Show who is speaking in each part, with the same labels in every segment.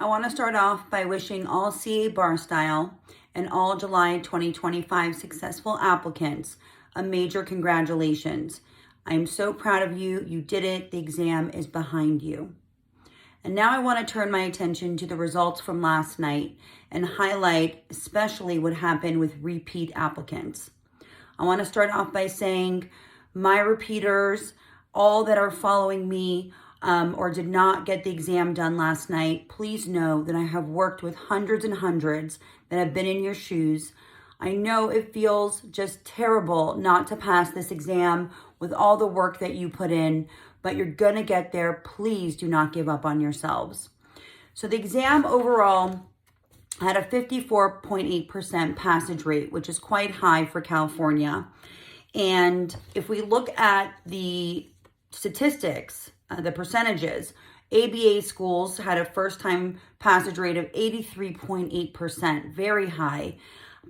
Speaker 1: I want to start off by wishing all CA Bar Style and all July 2025 successful applicants a major congratulations. I am so proud of you. You did it. The exam is behind you. And now I want to turn my attention to the results from last night and highlight especially what happened with repeat applicants. I want to start off by saying my repeaters, all that are following me or did not get the exam done last night, please know that I have worked with hundreds and hundreds that have been in your shoes. I know it feels just terrible not to pass this exam with all the work that you put in, but you're gonna get there. Please do not give up on yourselves. So the exam overall had a 54.8% passage rate, which is quite high for California. And if we look at the statistics, the percentages, ABA schools had a first-time passage rate of 83.8%, very high.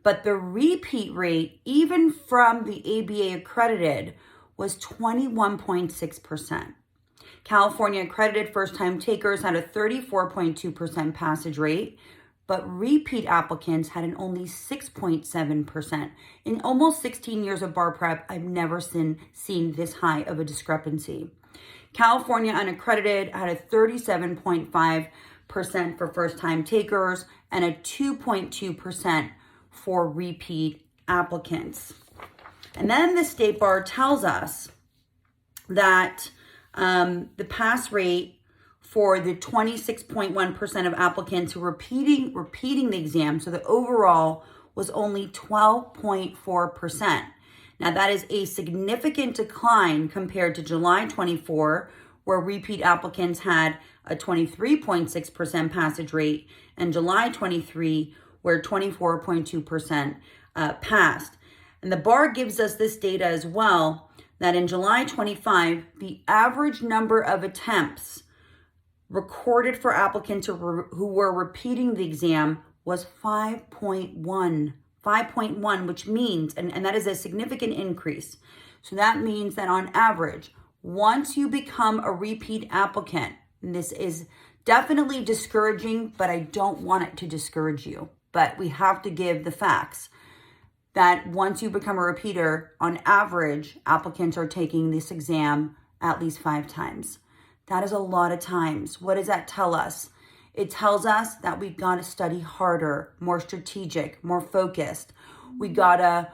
Speaker 1: But the repeat rate, even from the ABA accredited, was 21.6%. California accredited first-time takers had a 34.2% passage rate, but repeat applicants had an only 6.7%. In almost 16 years of bar prep, I've never seen this high of a discrepancy. California unaccredited had a 37.5% for first-time takers and a 2.2% for repeat applicants. And then the State Bar tells us that the pass rate for the 26.1% of applicants who were repeating the exam, so the overall was only 12.4%. Now that is a significant decline compared to July 24, where repeat applicants had a 23.6% passage rate, and July 23, where 24.2% passed. And the bar gives us this data as well, that in July 25, the average number of attempts recorded for applicants who were repeating the exam was 5.1, which means, and that is a significant increase. So that means that on average, once you become a repeat applicant, and this is definitely discouraging, but I don't want it to discourage you, but we have to give the facts that once you become a repeater, on average, applicants are taking this exam at least 5 times. That is a lot of times. What does that tell us? It tells us that we got to study harder, more strategic, more focused. We got to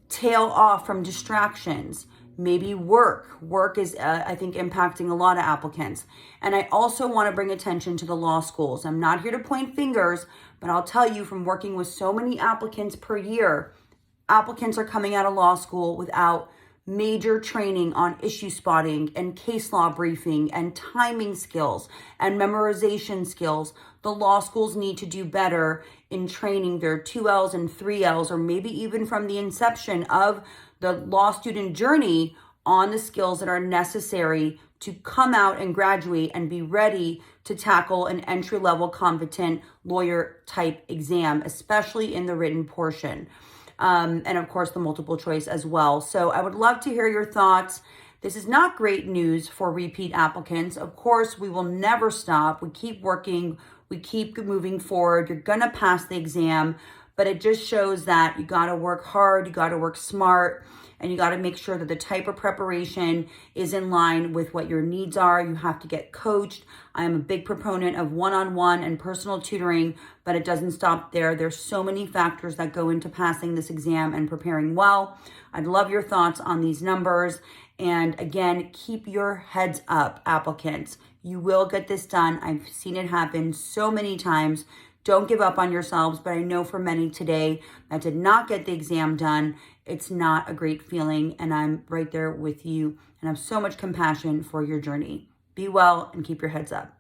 Speaker 1: tail off from distractions. Maybe work. Work is, I think, impacting a lot of applicants. And I also want to bring attention to the law schools. I'm not here to point fingers, but I'll tell you from working with so many applicants per year, applicants are coming out of law school without major training on issue spotting and case law briefing and timing skills and memorization skills. The law schools need to do better in training their 2Ls and 3Ls, or maybe even from the inception of the law student journey, on the skills that are necessary to come out and graduate and be ready to tackle an entry-level competent lawyer type exam, especially in the written portion. And of course, the multiple choice as well. So I would love to hear your thoughts. This is not great news for repeat applicants. Of course, we will never stop. We keep working. We keep moving forward. You're going to pass the exam, but it just shows that you got to work hard. You got to work smart, and you got to make sure that the type of preparation is in line with what your needs are. You have to get coached. I am a big proponent of one-on-one and personal tutoring, but it doesn't stop there. There's so many factors that go into passing this exam and preparing well. I'd love your thoughts on these numbers. And again, keep your heads up, applicants. You will get this done. I've seen it happen so many times. Don't give up on yourselves, but I know for many today that did not get the exam done, it's not a great feeling, and I'm right there with you, and I have so much compassion for your journey. Be well and keep your heads up.